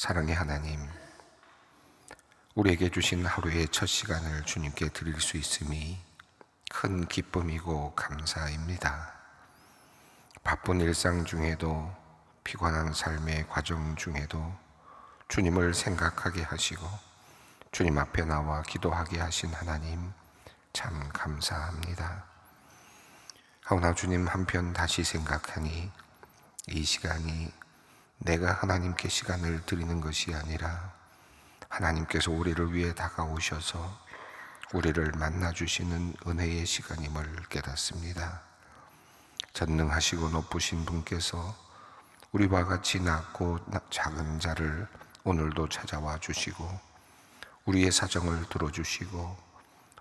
사랑의 하나님, 우리에게 주신 하루의 첫 시간을 주님께 드릴 수 있음이 큰 기쁨이고 감사입니다. 바쁜 일상 중에도, 피곤한 삶의 과정 중에도 주님을 생각하게 하시고 주님 앞에 나와 기도하게 하신 하나님, 참 감사합니다. 그러나 주님, 한편 다시 생각하니 이 시간이 내가 하나님께 시간을 드리는 것이 아니라 하나님께서 우리를 위해 다가오셔서 우리를 만나주시는 은혜의 시간임을 깨닫습니다. 전능하시고 높으신 분께서 우리와 같이 낮고 작은 자를 오늘도 찾아와 주시고 우리의 사정을 들어주시고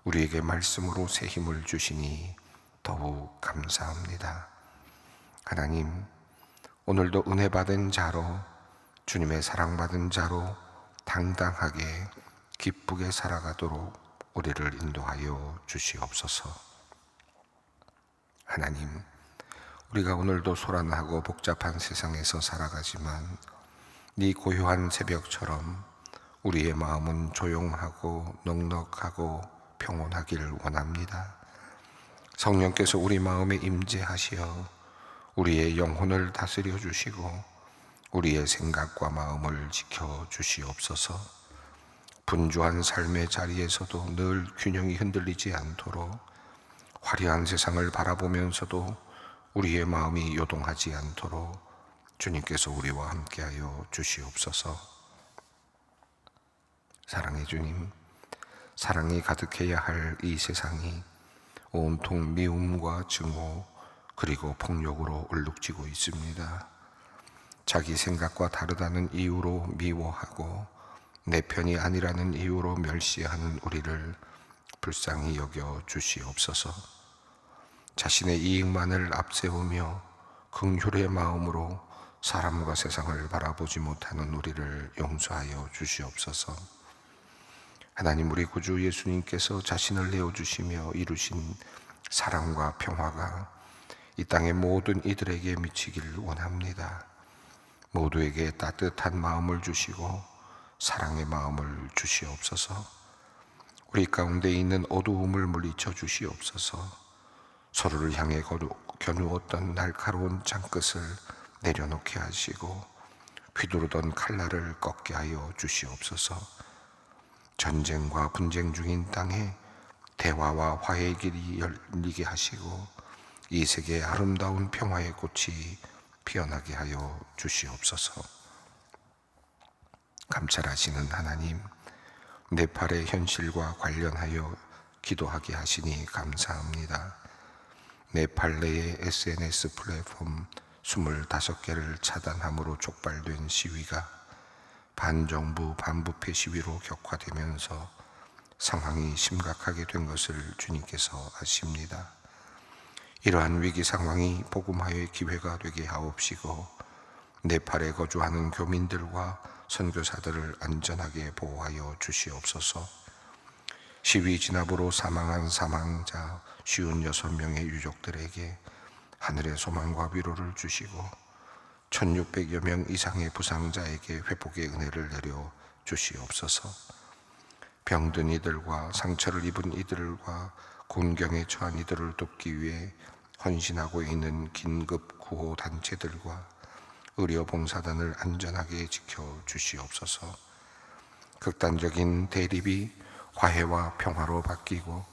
우리에게 말씀으로 새 힘을 주시니 더욱 감사합니다. 하나님, 오늘도 은혜 받은 자로, 주님의 사랑받은 자로 당당하게 기쁘게 살아가도록 우리를 인도하여 주시옵소서. 하나님, 우리가 오늘도 소란하고 복잡한 세상에서 살아가지만 네 고요한 새벽처럼 우리의 마음은 조용하고 넉넉하고 평온하기를 원합니다. 성령께서 우리 마음에 임재하시어 우리의 영혼을 다스려 주시고 우리의 생각과 마음을 지켜 주시옵소서. 분주한 삶의 자리에서도 늘 균형이 흔들리지 않도록, 화려한 세상을 바라보면서도 우리의 마음이 요동하지 않도록 주님께서 우리와 함께하여 주시옵소서. 사랑의 주님, 사랑이 가득해야 할 이 세상이 온통 미움과 증오 그리고 폭력으로 얼룩지고 있습니다. 자기 생각과 다르다는 이유로 미워하고 내 편이 아니라는 이유로 멸시하는 우리를 불쌍히 여겨 주시옵소서. 자신의 이익만을 앞세우며 긍휼의 마음으로 사람과 세상을 바라보지 못하는 우리를 용서하여 주시옵소서. 하나님, 우리 구주 예수님께서 자신을 내어주시며 이루신 사랑과 평화가 이 땅의 모든 이들에게 미치기를 원합니다. 모두에게 따뜻한 마음을 주시고 사랑의 마음을 주시옵소서. 우리 가운데 있는 어두움을 물리쳐 주시옵소서. 서로를 향해 겨누었던 날카로운 창끝을 내려놓게 하시고 휘두르던 칼날을 꺾게 하여 주시옵소서. 전쟁과 분쟁 중인 땅에 대화와 화해의 길이 열리게 하시고 이 세계의 아름다운 평화의 꽃이 피어나게 하여 주시옵소서. 감찰하시는 하나님, 네팔의 현실과 관련하여 기도하게 하시니 감사합니다. 네팔 내의 SNS 플랫폼 25개를 차단함으로 촉발된 시위가 반정부 반부패 시위로 격화되면서 상황이 심각하게 된 것을 주님께서 아십니다. 이러한 위기 상황이 복음화의 기회가 되게 하옵시고 네팔에 거주하는 교민들과 선교사들을 안전하게 보호하여 주시옵소서. 시위 진압으로 사망한 사망자 56명의 유족들에게 하늘의 소망과 위로를 주시고 1600여 명 이상의 부상자에게 회복의 은혜를 내려 주시옵소서. 병든 이들과 상처를 입은 이들과 곤경에 처한 이들을 돕기 위해 헌신하고 있는 긴급 구호 단체들과 의료봉사단을 안전하게 지켜 주시옵소서. 극단적인 대립이 화해와 평화로 바뀌고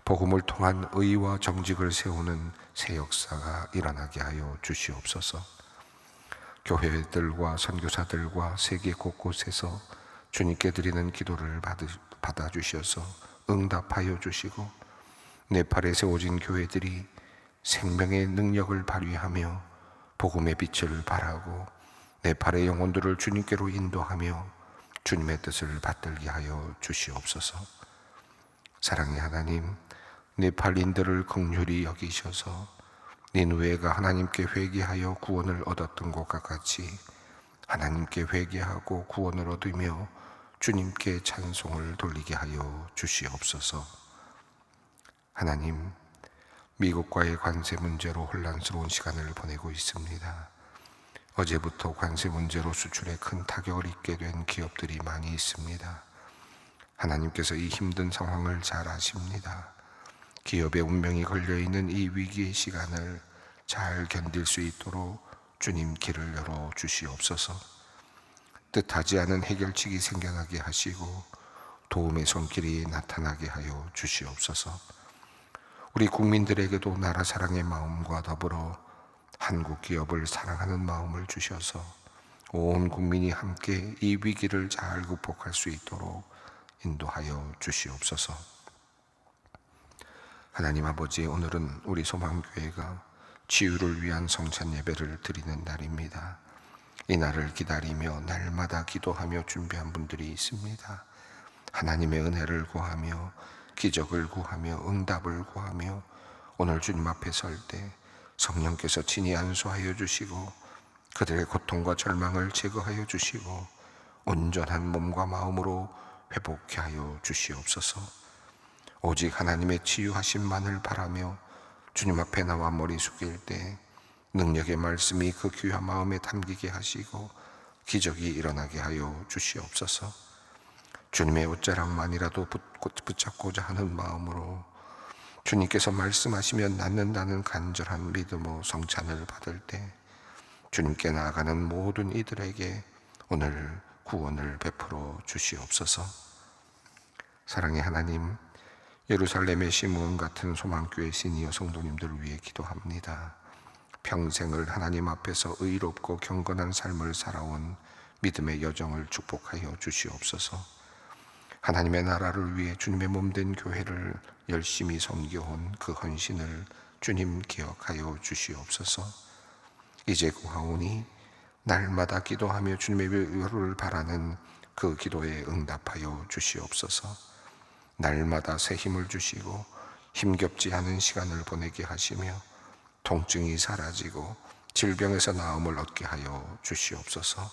복음을 통한 의와 정직을 세우는 새 역사가 일어나게 하여 주시옵소서. 교회들과 선교사들과 세계 곳곳에서 주님께 드리는 기도를 받아주셔서 응답하여 주시고 네팔에 세워진 교회들이 생명의 능력을 발휘하며 복음의 빛을 발하고 네팔의 영혼들을 주님께로 인도하며 주님의 뜻을 받들게 하여 주시옵소서. 사랑의 하나님, 네팔인들을 긍휼히 여기셔서 니느웨가 하나님께 회개하여 구원을 얻었던 것과 같이 하나님께 회개하고 구원을 얻으며 주님께 찬송을 돌리게 하여 주시옵소서. 하나님, 미국과의 관세 문제로 혼란스러운 시간을 보내고 있습니다. 어제부터 관세 문제로 수출에 큰 타격을 입게 된 기업들이 많이 있습니다. 하나님께서 이 힘든 상황을 잘 아십니다. 기업의 운명이 걸려있는 이 위기의 시간을 잘 견딜 수 있도록 주님 길을 열어 주시옵소서. 뜻하지 않은 해결책이 생겨나게 하시고 도움의 손길이 나타나게 하여 주시옵소서. 우리 국민들에게도 나라 사랑의 마음과 더불어 한국 기업을 사랑하는 마음을 주셔서 온 국민이 함께 이 위기를 잘 극복할 수 있도록 인도하여 주시옵소서. 하나님 아버지, 오늘은 우리 소망교회가 치유를 위한 성찬 예배를 드리는 날입니다. 이 날을 기다리며 날마다 기도하며 준비한 분들이 있습니다. 하나님의 은혜를 구하며 기적을 구하며 응답을 구하며 오늘 주님 앞에 설 때 성령께서 친히 안수하여 주시고 그들의 고통과 절망을 제거하여 주시고 온전한 몸과 마음으로 회복케 하여 주시옵소서. 오직 하나님의 치유하심만을 바라며 주님 앞에 나와 머리 숙일 때 능력의 말씀이 그 귀한 마음에 담기게 하시고 기적이 일어나게 하여 주시옵소서. 주님의 옷자락만이라도 붙잡고자 하는 마음으로 주님께서 말씀하시면 낫는다는 간절한 믿음으로 성찬을 받을 때 주님께 나아가는 모든 이들에게 오늘 구원을 베풀어 주시옵소서. 사랑의 하나님, 예루살렘의 시므온 같은 소망교회 시니어 성도님들을 위해 기도합니다. 평생을 하나님 앞에서 의롭고 경건한 삶을 살아온 믿음의 여정을 축복하여 주시옵소서. 하나님의 나라를 위해 주님의 몸된 교회를 열심히 섬겨온 그 헌신을 주님 기억하여 주시옵소서. 이제 구하오니 날마다 기도하며 주님의 위로를 바라는 그 기도에 응답하여 주시옵소서. 날마다 새 힘을 주시고 힘겹지 않은 시간을 보내게 하시며 통증이 사라지고 질병에서 나음을 얻게 하여 주시옵소서.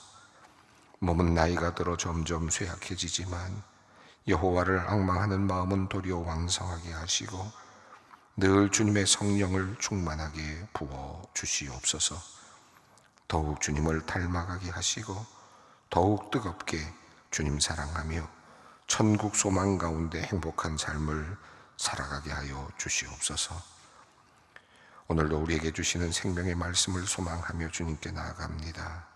몸은 나이가 들어 점점 쇠약해지지만 여호와를 앙망하는 마음은 도리어 왕성하게 하시고 늘 주님의 성령을 충만하게 부어 주시옵소서. 더욱 주님을 닮아가게 하시고 더욱 뜨겁게 주님 사랑하며 천국 소망 가운데 행복한 삶을 살아가게 하여 주시옵소서. 오늘도 우리에게 주시는 생명의 말씀을 소망하며 주님께 나아갑니다.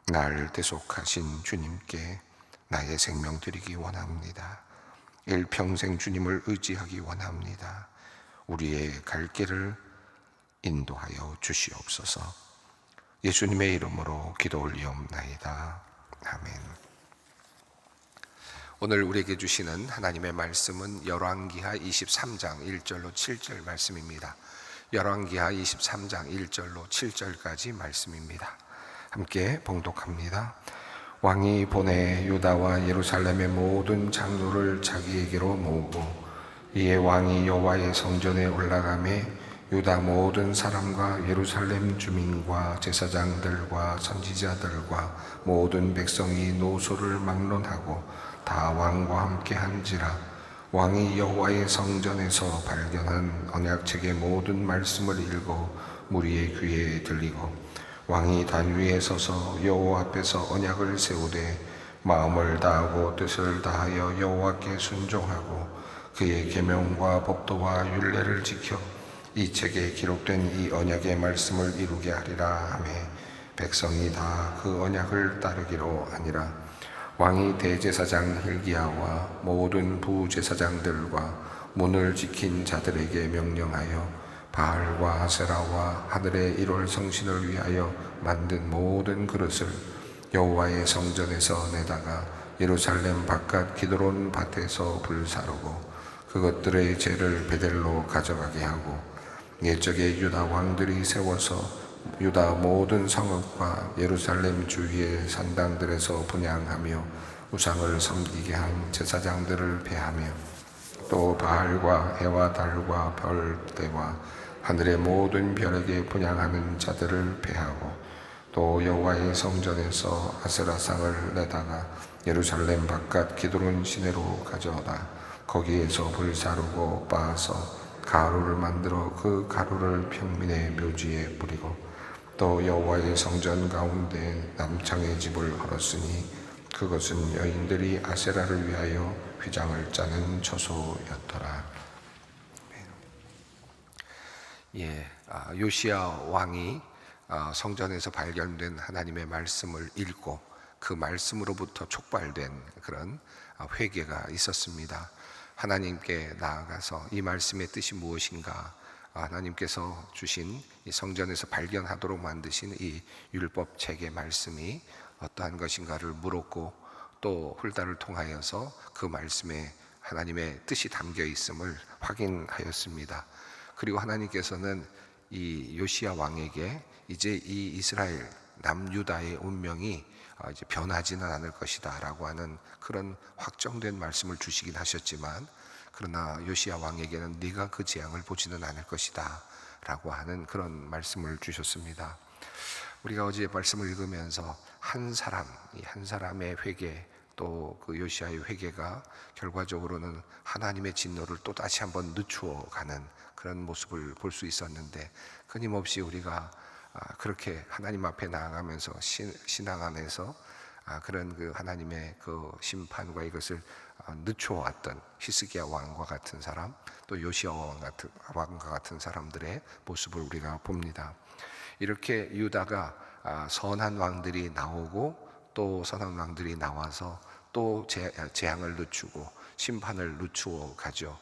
날 대속하신 주님께 나의 생명 드리기 원합니다. 일평생 주님을 의지하기 원합니다. 우리의 갈 길을 인도하여 주시옵소서. 예수님의 이름으로 기도 올리옵나이다. 아멘. 오늘 우리에게 주시는 하나님의 말씀은 열왕기하 23장 1절로 7절 말씀입니다. 열왕기하 23장 1절로 7절까지 말씀입니다. 함께 봉독합니다. 왕이 보내 유다와 예루살렘의 모든 장로를 자기에게로 모으고 이에 왕이 여호와의 성전에 올라가매 유다 모든 사람과 예루살렘 주민과 제사장들과 선지자들과 모든 백성이 노소를 막론하고 다 왕과 함께 한지라. 왕이 여호와의 성전에서 발견한 언약책의 모든 말씀을 읽어 무리의 귀에 들리고 왕이 단 위에 서서 여호와 앞에서 언약을 세우되 마음을 다하고 뜻을 다하여 여호와께 순종하고 그의 계명과 법도와 율례를 지켜 이 책에 기록된 이 언약의 말씀을 이루게 하리라 하며 백성이 다 그 언약을 따르기로 하니라. 왕이 대제사장 hil기야와 모든 부제사장들과 문을 지킨 자들에게 명령하여 바알과 아세라와 하늘의 1월 성신을 위하여 만든 모든 그릇을 여호와의 성전에서 내다가 예루살렘 바깥 기드론 밭에서 불사르고 그것들의 죄를 베델로 가져가게 하고 옛적에 유다 왕들이 세워서 유다 모든 성읍과 예루살렘 주위의 산당들에서 분향하며 우상을 섬기게 한 제사장들을 폐하며 또 바알과 해와 달과 별대와 하늘의 모든 별에게 분향하는 자들을 폐하고 또 여호와의 성전에서 아세라상을 내다가 예루살렘 바깥 기드론 시내로 가져다 거기에서 불사르고 빻아서 가루를 만들어 그 가루를 평민의 묘지에 뿌리고 또 여호와의 성전 가운데 남창의 집을 헐었으니 그것은 여인들이 아세라를 위하여 휘장을 짜는 처소였더라. 요시야 왕이 성전에서 발견된 하나님의 말씀을 읽고 그 말씀으로부터 촉발된 그런 회개가 있었습니다. 하나님께 나아가서 이 말씀의 뜻이 무엇인가, 하나님께서 주신 이 성전에서 발견하도록 만드신 이 율법 책의 말씀이 어떠한 것인가를 물었고, 또 훌다를 통하여서 그 말씀에 하나님의 뜻이 담겨 있음을 확인하였습니다. 그리고 하나님께서는 이 요시야 왕에게 이제 이 이스라엘 남유다의 운명이 이제 변하지는 않을 것이다 라고 하는 그런 확정된 말씀을 주시긴 하셨지만, 그러나 요시야 왕에게는 네가 그 재앙을 보지는 않을 것이다 라고 하는 그런 말씀을 주셨습니다. 우리가 어제 말씀을 읽으면서 한 사람의 회개, 또 그 요시야의 회개가 결과적으로는 하나님의 진노를 또 다시 한번 늦추어 가는 그런 모습을 볼 수 있었는데, 끊임없이 우리가 그렇게 하나님 앞에 나아가면서 신앙 안에서 그런 그 하나님의 그 심판과 이것을 늦추어 왔던 히스기야 왕과 같은 사람, 또 요시야 왕과 같은 사람들의 모습을 우리가 봅니다. 이렇게 유다가 선한 왕들이 나오고 또 선한 왕들이 나와서 또 재앙을 늦추고 심판을 늦추어 가죠.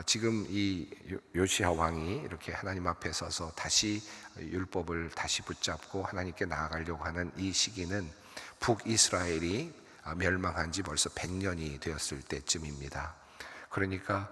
지금 이 요시야 왕이 이렇게 하나님 앞에 서서 다시 율법을 다시 붙잡고 하나님께 나아가려고 하는 이 시기는 북이스라엘이 멸망한 지 벌써 100년이 되었을 때쯤입니다. 그러니까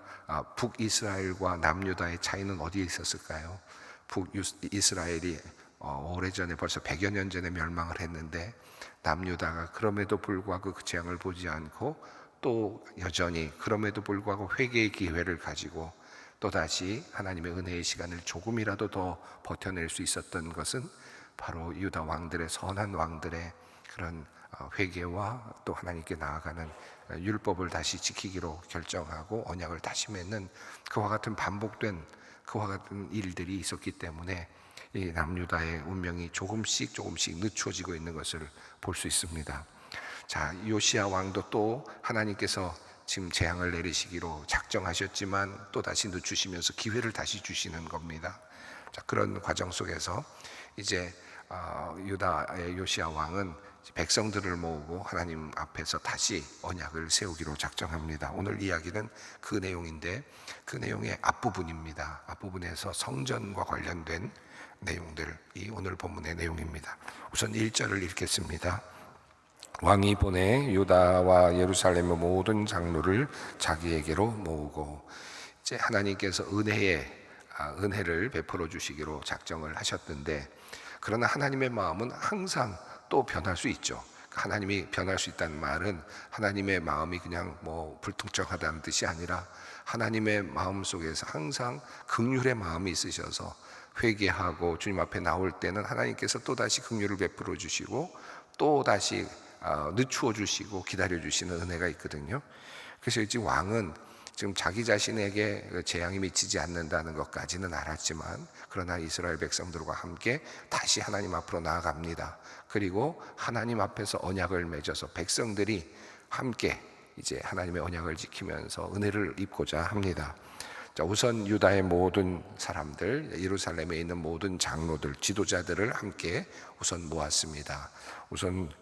북이스라엘과 남유다의 차이는 어디에 있었을까요? 북이스라엘이 오래전에 벌써 100여 년 전에 멸망을 했는데, 남유다가 그럼에도 불구하고 그 재앙을 보지 않고 또 여전히 그럼에도 불구하고 회개의 기회를 가지고 또다시 하나님의 은혜의 시간을 조금이라도 더 버텨낼 수 있었던 것은 바로 유다 왕들의, 선한 왕들의 그런 회개와 또 하나님께 나아가는 율법을 다시 지키기로 결정하고 언약을 다시 맺는 그와 같은 반복된 그와 같은 일들이 있었기 때문에 이 남유다의 운명이 조금씩 늦추어지고 있는 것을 볼 수 있습니다. 자, 요시야 왕도 또 하나님께서 지금 재앙을 내리시기로 작정하셨지만 또 다시 늦추시면서 기회를 다시 주시는 겁니다. 자, 그런 과정 속에서 이제 유다의 요시야 왕은 백성들을 모으고 하나님 앞에서 다시 언약을 세우기로 작정합니다. 오늘 이야기는 그 내용인데, 그 내용의 앞부분입니다. 앞부분에서 성전과 관련된 내용들이 오늘 본문의 내용입니다. 우선 1절을 읽겠습니다. 왕이 보내 유다와 예루살렘의 모든 장로를 자기에게로 모으고, 이제 하나님께서 은혜를 베풀어 주시기로 작정을 하셨는데, 그러나 하나님의 마음은 항상 또 변할 수 있죠. 하나님이 변할 수 있다는 말은 하나님의 마음이 그냥 불특정하다는 뜻이 아니라 하나님의 마음 속에서 항상 긍휼의 마음이 있으셔서 회개하고 주님 앞에 나올 때는 하나님께서 또 다시 긍휼을 베풀어 주시고 또 다시 늦추어 주시고 기다려 주시는 은혜가 있거든요. 그래서 이제 왕은 지금 자기 자신에게 재앙이 미치지 않는다는 것까지는 알았지만, 그러나 이스라엘 백성들과 함께 다시 하나님 앞으로 나아갑니다. 그리고 하나님 앞에서 언약을 맺어서 백성들이 함께 이제 하나님의 언약을 지키면서 은혜를 입고자 합니다. 자, 우선 유다의 모든 사람들, 예루살렘에 있는 모든 장로들, 지도자들을 함께 우선 모았습니다. 우선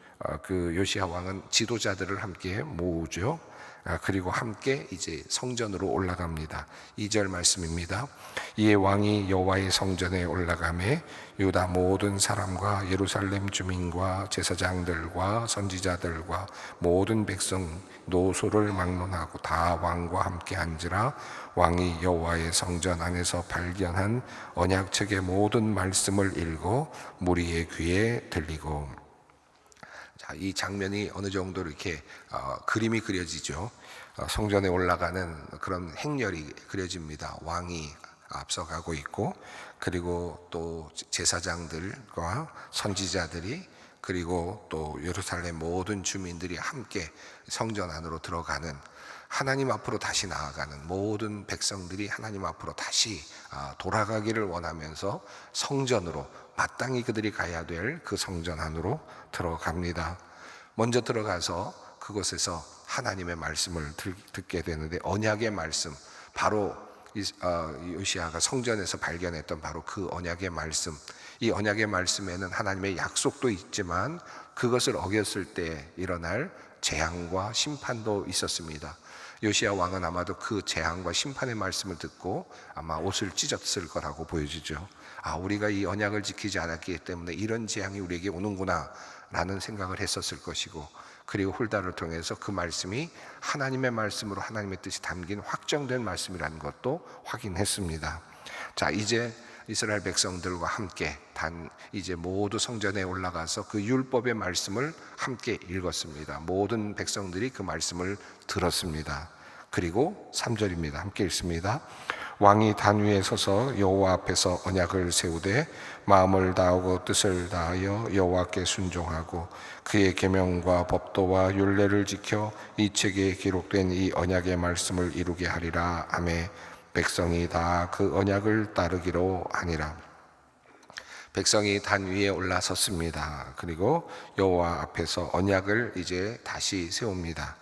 그 요시야 왕은 지도자들을 함께 모으죠. 그리고 함께 이제 성전으로 올라갑니다. 2절 말씀입니다. 이에 왕이 여호와의 성전에 올라가매 유다 모든 사람과 예루살렘 주민과 제사장들과 선지자들과 모든 백성 노소를 막론하고 다 왕과 함께 앉으라. 왕이 여호와의 성전 안에서 발견한 언약책의 모든 말씀을 읽어 무리의 귀에 들리고. 자, 이 장면이 어느 정도 이렇게 그림이 그려지죠. 성전에 올라가는 그런 행렬이 그려집니다. 왕이 앞서가고 있고, 그리고 또 제사장들과 선지자들이, 그리고 또 예루살렘 모든 주민들이 함께 성전 안으로 들어가는, 하나님 앞으로 다시 나아가는 모든 백성들이 하나님 앞으로 다시 돌아가기를 원하면서 성전으로 마땅히 그들이 가야 될 그 성전 안으로 들어갑니다. 먼저 들어가서 그곳에서 하나님의 말씀을 듣게 되는데, 언약의 말씀, 바로 요시아가 성전에서 발견했던 바로 그 언약의 말씀, 이 언약의 말씀에는 하나님의 약속도 있지만 그것을 어겼을 때 일어날 재앙과 심판도 있었습니다. 요시아 왕은 아마도 그 재앙과 심판의 말씀을 듣고 아마 옷을 찢었을 거라고 보여지죠. 우리가 이 언약을 지키지 않았기 때문에 이런 재앙이 우리에게 오는구나 라는 생각을 했었을 것이고, 그리고 훌다를 통해서 그 말씀이 하나님의 말씀으로 하나님의 뜻이 담긴 확정된 말씀이라는 것도 확인했습니다. 자, 이제 이스라엘 백성들과 함께 이제 모두 성전에 올라가서 그 율법의 말씀을 함께 읽었습니다. 모든 백성들이 그 말씀을 들었습니다. 그리고 3절입니다. 함께 읽습니다. 왕이 단 위에 서서 여호와 앞에서 언약을 세우되 마음을 다하고 뜻을 다하여 여호와께 순종하고 그의 계명과 법도와 율례를 지켜 이 책에 기록된 이 언약의 말씀을 이루게 하리라 하매 백성이 다 그 언약을 따르기로 하니라. 백성이 단 위에 올라섰습니다. 그리고 여호와 앞에서 언약을 이제 다시 세웁니다.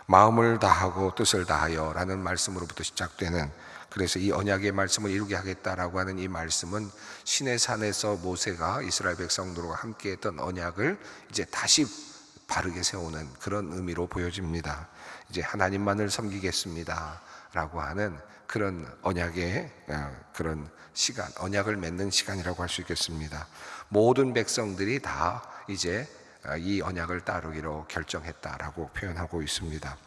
마음을 다하고 뜻을 다하여 라는 말씀으로부터 시작되는, 그래서 이 언약의 말씀을 이루게 하겠다라고 하는 이 말씀은 시내산에서 모세가 이스라엘 백성들과 함께 했던 언약을 이제 다시 바르게 세우는 그런 의미로 보여집니다. 이제 하나님만을 섬기겠습니다 라고 하는 그런 언약의 그런 시간, 언약을 맺는 시간이라고 할 수 있겠습니다. 모든 백성들이 다 이제 이 언약을 따르기로 결정했다라고 표현하고 있습니다.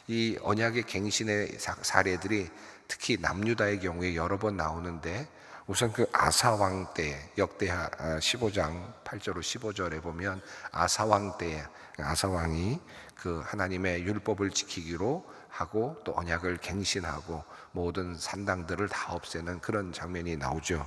이 언약의 갱신의 사례들이 특히 남유다의 경우에 여러 번 나오는데, 우선 그 아사왕 때, 역대하 15장 8절로 15절에 보면 아사왕 때 아사왕이 그 하나님의 율법을 지키기로 하고 또 언약을 갱신하고 모든 산당들을 다 없애는 그런 장면이 나오죠.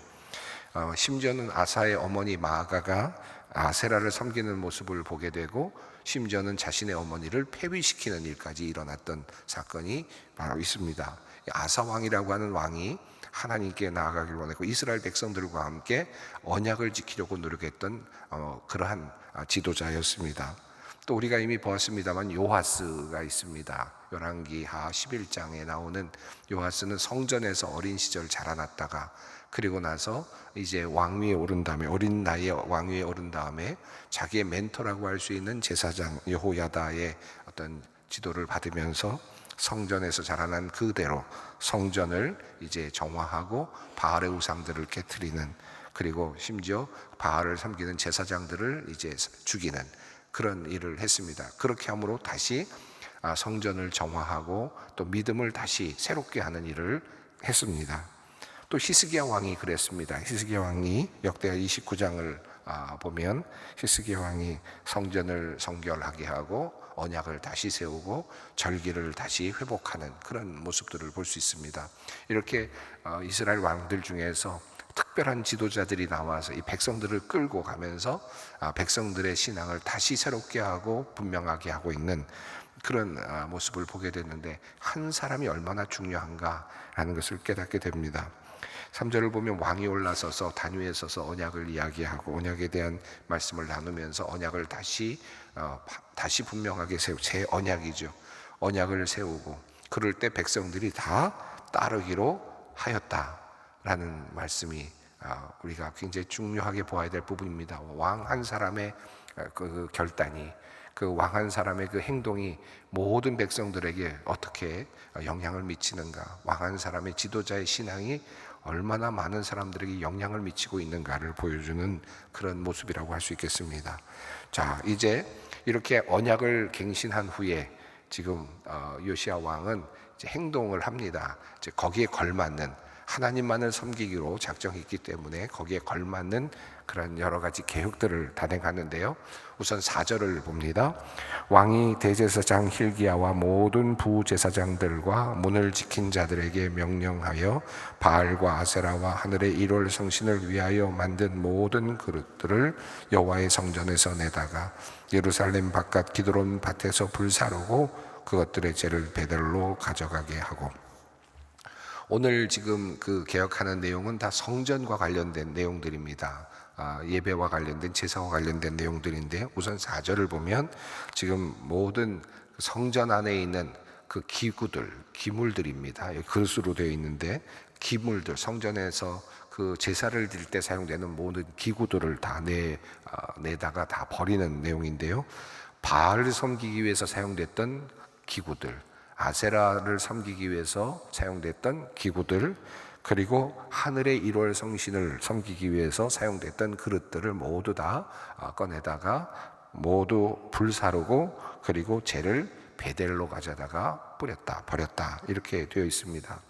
심지어는 아사의 어머니 마아가가 아세라를 섬기는 모습을 보게 되고, 심지어는 자신의 어머니를 폐위시키는 일까지 일어났던 사건이 바로 있습니다. 아사 왕이라고 하는 왕이 하나님께 나아가기를 원했고 이스라엘 백성들과 함께 언약을 지키려고 노력했던 그러한 지도자였습니다. 또 우리가 이미 보았습니다만 요하스가 있습니다. 열왕기하 11장에 나오는 요하스는 성전에서 어린 시절 자라났다가 그리고 나서 이제 왕위에 오른 다음에, 어린 나이에 왕위에 오른 다음에 자기의 멘토라고 할 수 있는 제사장 여호야다의 어떤 지도를 받으면서 성전에서 자라난 그대로 성전을 이제 정화하고 바알의 우상들을 깨트리는, 그리고 심지어 바알을 섬기는 제사장들을 이제 죽이는 그런 일을 했습니다. 그렇게 함으로 다시 성전을 정화하고 또 믿음을 다시 새롭게 하는 일을 했습니다. 또 히스기야 왕이 그랬습니다. 히스기야 왕이 역대하 29장을 보면 히스기야 왕이 성전을 성결하게 하고 언약을 다시 세우고 절기를 다시 회복하는 그런 모습들을 볼 수 있습니다. 이렇게 이스라엘 왕들 중에서 특별한 지도자들이 나와서 이 백성들을 끌고 가면서 백성들의 신앙을 다시 새롭게 하고 분명하게 하고 있는 그런 모습을 보게 됐는데, 한 사람이 얼마나 중요한가라는 것을 깨닫게 됩니다. 3절을 보면 왕이 올라서서 단위에 서서 언약을 이야기하고 언약에 대한 말씀을 나누면서 언약을 다시 분명하게 세우고, 제 언약이죠. 언약을 세우고 그럴 때 백성들이 다 따르기로 하였다라는 말씀이 우리가 굉장히 중요하게 보아야 될 부분입니다. 왕 한 사람의 그 결단이, 그 왕 한 사람의 그 행동이 모든 백성들에게 어떻게 영향을 미치는가, 왕 한 사람의 지도자의 신앙이 얼마나 많은 사람들에게 영향을 미치고 있는가를 보여주는 그런 모습이라고 할 수 있겠습니다. 자, 이제 이렇게 언약을 갱신한 후에 지금 요시야 왕은 이제 행동을 합니다. 이제 거기에 걸맞는, 하나님만을 섬기기로 작정했기 때문에 거기에 걸맞는 그런 여러 가지 계획들을 단행하는데요. 우선 4절을 봅니다. 왕이 대제사장 hil기야와 모든 부제사장들과 문을 지킨 자들에게 명령하여 바알과 아세라와 하늘의 일월 성신을 위하여 만든 모든 그릇들을 여호와의 성전에서 내다가 예루살렘 바깥 기드론 밭에서 불사르고 그것들의 죄를 베델로 가져가게 하고. 오늘 지금 그 개혁하는 내용은 다 성전과 관련된 내용들입니다. 예배와 관련된 제사와 관련된 내용들인데, 우선 4절을 보면 지금 모든 성전 안에 있는 그 기구들, 기물들입니다. 그릇으로 되어 있는데 기물들, 성전에서 그 제사를 드릴 때 사용되는 모든 기구들을 다 내다가 다 버리는 내용인데요. 바알을 섬기기 위해서 사용됐던 기구들, 아세라를 섬기기 위해서 사용됐던 기구들, 그리고 하늘의 1월 성신을 섬기기 위해서 사용됐던 그릇들을 모두 다 꺼내다가 모두 불사르고, 그리고 재를 베델로 가져다가 뿌렸다, 버렸다, 이렇게 되어 있습니다.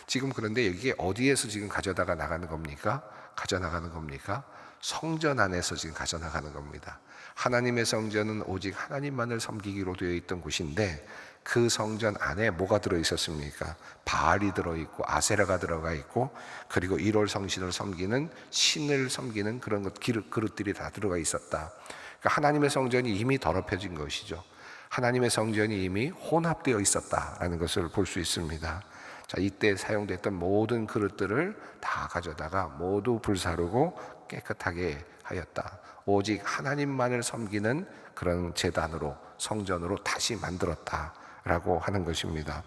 지금 그런데 여기에 어디에서 지금 가져다가 나가는 겁니까? 가져나가는 겁니까? 성전 안에서 지금 가져나가는 겁니다. 하나님의 성전은 오직 하나님만을 섬기기로 되어 있던 곳인데, 그 성전 안에 뭐가 들어 있었습니까? 바알이 들어 있고 아세라가 들어가 있고, 그리고 1월 성신을 섬기는 신을 섬기는 그런 그릇들이 다 들어가 있었다. 그러니까 하나님의 성전이 이미 더럽혀진 것이죠. 하나님의 성전이 이미 혼합되어 있었다라는 것을 볼 수 있습니다. 자, 이때 사용됐던 모든 그릇들을 다 가져다가 모두 불사르고 깨끗하게 하였다. 오직 하나님만을 섬기는 그런 제단으로, 성전으로 다시 만들었다라고 하는 것입니다.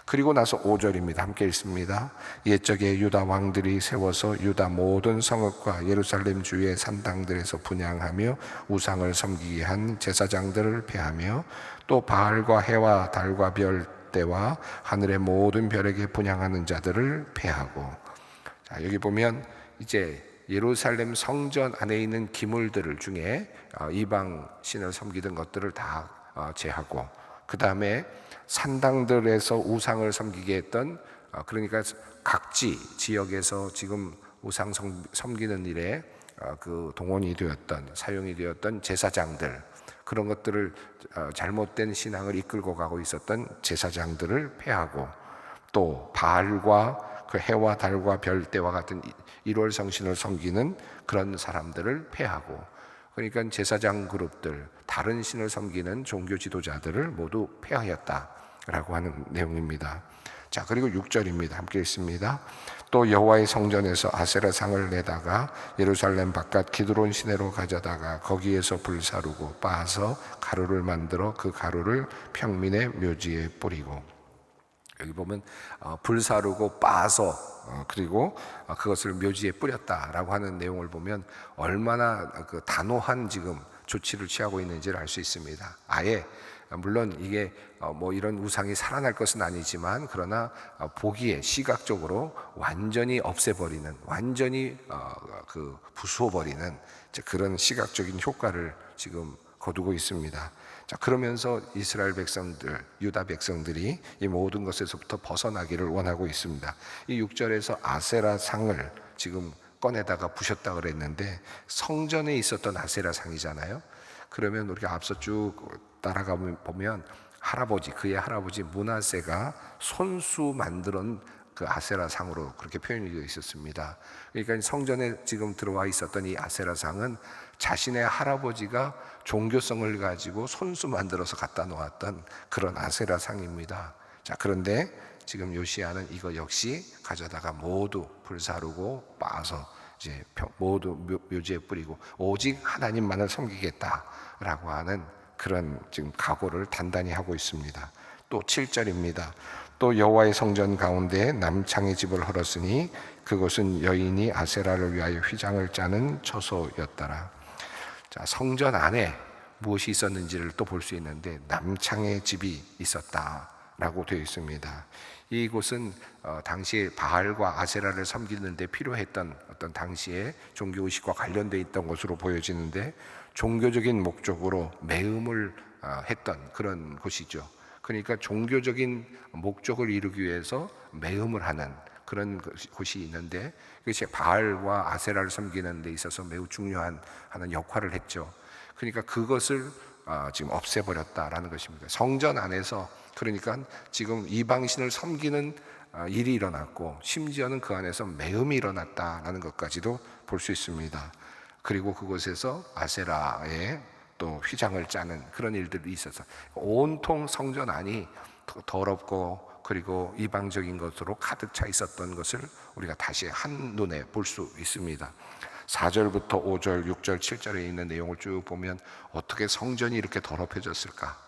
그리고 나서 5절입니다. 함께 읽습니다. 옛적에 유다 왕들이 세워서 유다 모든 성읍과 예루살렘 주의 산당들에서 분향하며 우상을 섬기게 한 제사장들을 폐하며, 또 바알과 해와 달과 별 때와 하늘의 모든 별에게 분향하는 자들을 폐하고. 자, 여기 보면 이제 예루살렘 성전 안에 있는 기물들 중에 이방 신을 섬기던 것들을 다 제하고, 그 다음에 산당들에서 우상을 섬기게 했던, 그러니까 각지 지역에서 지금 우상 섬기는 일에 그 동원이 되었던, 사용이 되었던 제사장들, 그런 것들을 잘못된 신앙을 이끌고 가고 있었던 제사장들을 폐하고, 또 바알과 그 해와 달과 별 때와 같은 1월 성신을 섬기는 그런 사람들을 폐하고, 그러니까 제사장 그룹들, 다른 신을 섬기는 종교 지도자들을 모두 폐하였다라고 하는 내용입니다. 자, 그리고 6절입니다. 함께 읽습니다. 또 여호와의 성전에서 아세라 상을 내다가 예루살렘 바깥 기드론 시내로 가져다가 거기에서 불사르고 빻아서 가루를 만들어 그 가루를 평민의 묘지에 뿌리고. 여기 보면 불사르고 빻아서 그리고 그것을 묘지에 뿌렸다라고 하는 내용을 보면 얼마나 그 단호한 지금 조치를 취하고 있는지를 알 수 있습니다. 아예, 물론 이게 뭐 이런 우상이 살아날 것은 아니지만, 그러나 보기에 시각적으로 완전히 없애버리는, 완전히 그 부수어버리는 그런 시각적인 효과를 지금 거두고 있습니다. 자, 그러면서 이스라엘 백성들, 유다 백성들이 이 모든 것에서부터 벗어나기를 원하고 있습니다. 이 6절에서 아세라 상을 지금 꺼내다가 부셨다 그랬는데, 성전에 있었던 아세라 상이잖아요. 그러면 우리가 앞서 쭉 따라가 보면 그의 할아버지 므낫세가 손수 만드는 그 아세라 상으로 그렇게 표현이 되어 있었습니다. 그러니까 성전에 지금 들어와 있었던 이 아세라 상은 자신의 할아버지가 종교성을 가지고 손수 만들어서 갖다 놓았던 그런 아세라 상입니다. 자, 그런데 지금 요시야는 이거 역시 가져다가 모두 불사르고 빻아서 이제 모두 묘지에 뿌리고 오직 하나님만을 섬기겠다라고 하는 그런 지금 각오를 단단히 하고 있습니다. 또 7절입니다. 또 여호와의 성전 가운데 남창의 집을 헐었으니 그곳은 여인이 아세라를 위하여 휘장을 짜는 처소였더라. 자, 성전 안에 무엇이 있었는지를 또 볼 수 있는데 남창의 집이 있었다라고 되어 있습니다. 이곳은 당시에 바알과 아세라를 섬기는 데 필요했던 어떤 당시의 종교의식과 관련되어 있던 것으로 보여지는데, 종교적인 목적으로 매음을 했던 그런 곳이죠. 그러니까 종교적인 목적을 이루기 위해서 매음을 하는 그런 곳이 있는데, 그것이 바알과 아세라를 섬기는 데 있어서 매우 중요한 하는 역할을 했죠. 그러니까 그것을 지금 없애버렸다라는 것입니다. 성전 안에서, 그러니까 지금 이방신을 섬기는 일이 일어났고, 심지어는 그 안에서 매음이 일어났다라는 것까지도 볼 수 있습니다. 그리고 그곳에서 아세라의 또 휘장을 짜는 그런 일들이 있어서 온통 성전 안이 더럽고 그리고 이방적인 것으로 가득 차 있었던 것을 우리가 다시 한눈에 볼 수 있습니다. 4절부터 5절, 6절, 7절에 있는 내용을 쭉 보면 어떻게 성전이 이렇게 더럽혀졌을까?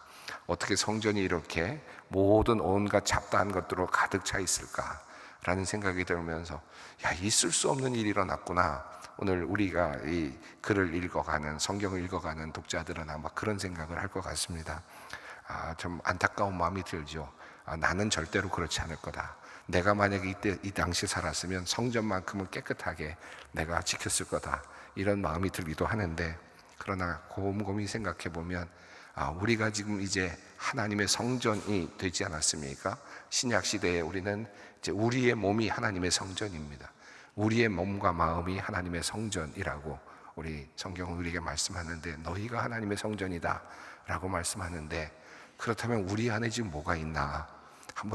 어떻게 성전이 이렇게 모든 온갖 잡다한 것들로 가득 차 있을까? 라는 생각이 들면서 있을 수 없는 일이 일어났구나. 오늘 우리가 이 글을 읽어가는, 성경을 읽어가는 독자들은 아마 그런 생각을 할 것 같습니다. 좀 안타까운 마음이 들죠. 나는 절대로 그렇지 않을 거다. 내가 만약에 이 당시 살았으면 성전만큼은 깨끗하게 내가 지켰을 거다. 이런 마음이 들기도 하는데, 그러나 곰곰이 생각해 보면 우리가 지금 이제 하나님의 성전이 되지 않았습니까? 신약 시대에 우리는 이제 우리의 몸이 하나님의 성전입니다. 우리의 몸과 마음이 하나님의 성전이라고 우리 성경은 우리에게 말씀하는데, 너희가 하나님의 성전이다 라고 말씀하는데, 그렇다면 우리 안에 지금 뭐가 있나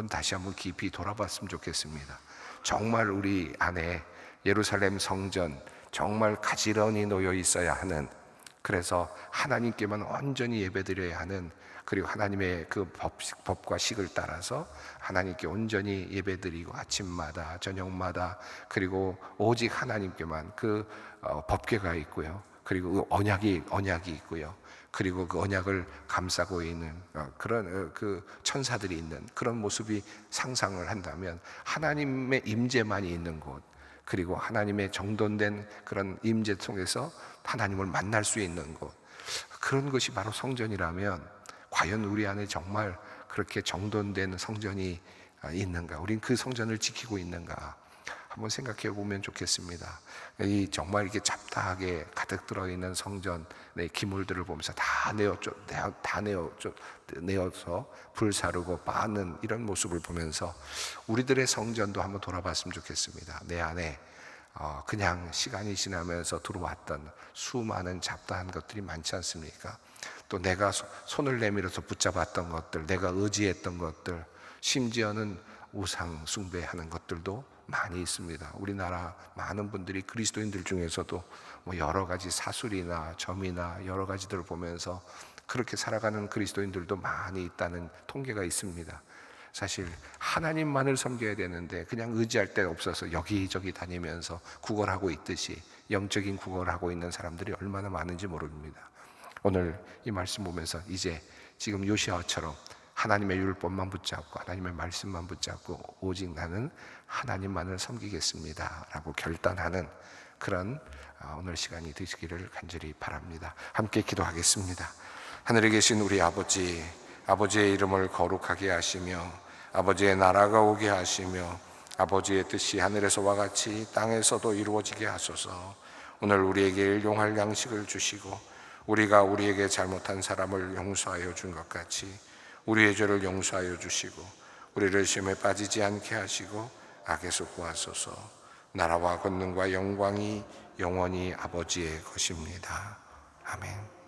다시 한번 깊이 돌아봤으면 좋겠습니다. 정말 우리 안에 예루살렘 성전 정말 가지런히 놓여 있어야 하는, 그래서 하나님께만 온전히 예배드려야 하는, 그리고 하나님의 그 법과 식을 따라서 하나님께 온전히 예배드리고 아침마다 저녁마다, 그리고 오직 하나님께만 그 법궤가 있고요, 그리고 그 언약이 있고요, 그리고 그 언약을 감싸고 있는 그런 그 천사들이 있는 그런 모습이 상상을 한다면, 하나님의 임재만이 있는 곳, 그리고 하나님의 정돈된 그런 임재 속에서 하나님을 만날 수 있는 곳, 그런 것이 바로 성전이라면 과연 우리 안에 정말 그렇게 정돈된 성전이 있는가? 우린 그 성전을 지키고 있는가? 한번 생각해 보면 좋겠습니다. 이 정말 이렇게 잡다하게 가득 들어있는 성전의 기물들을 보면서 다 내어서 불사르고 빠는 이런 모습을 보면서 우리들의 성전도 한번 돌아봤으면 좋겠습니다. 내 안에 그냥 시간이 지나면서 들어왔던 수많은 잡다한 것들이 많지 않습니까? 또 내가 손을 내밀어서 붙잡았던 것들, 내가 의지했던 것들, 심지어는 우상 숭배하는 것들도 많이 있습니다. 우리나라 많은 분들이, 그리스도인들 중에서도 여러 가지 사술이나 점이나 여러 가지들을 보면서 그렇게 살아가는 그리스도인들도 많이 있다는 통계가 있습니다. 사실 하나님만을 섬겨야 되는데 그냥 의지할 데 없어서 여기저기 다니면서 구걸하고 있듯이 영적인 구걸을 하고 있는 사람들이 얼마나 많은지 모릅니다. 오늘 이 말씀 보면서 이제 지금 요시야처럼 하나님의 율법만 붙잡고 하나님의 말씀만 붙잡고 오직 나는 하나님만을 섬기겠습니다 라고 결단하는 그런 오늘 시간이 되시기를 간절히 바랍니다. 함께 기도하겠습니다. 하늘에 계신 우리 아버지, 아버지의 이름을 거룩하게 하시며 아버지의 나라가 오게 하시며 아버지의 뜻이 하늘에서와 같이 땅에서도 이루어지게 하소서. 오늘 우리에게 일용할 양식을 주시고 우리가 우리에게 잘못한 사람을 용서하여 준 것 같이 우리의 죄를 용서하여 주시고 우리를 시험에 빠지지 않게 하시고 악에서 구하소서. 나라와 권능과 영광이 영원히 아버지의 것입니다. 아멘.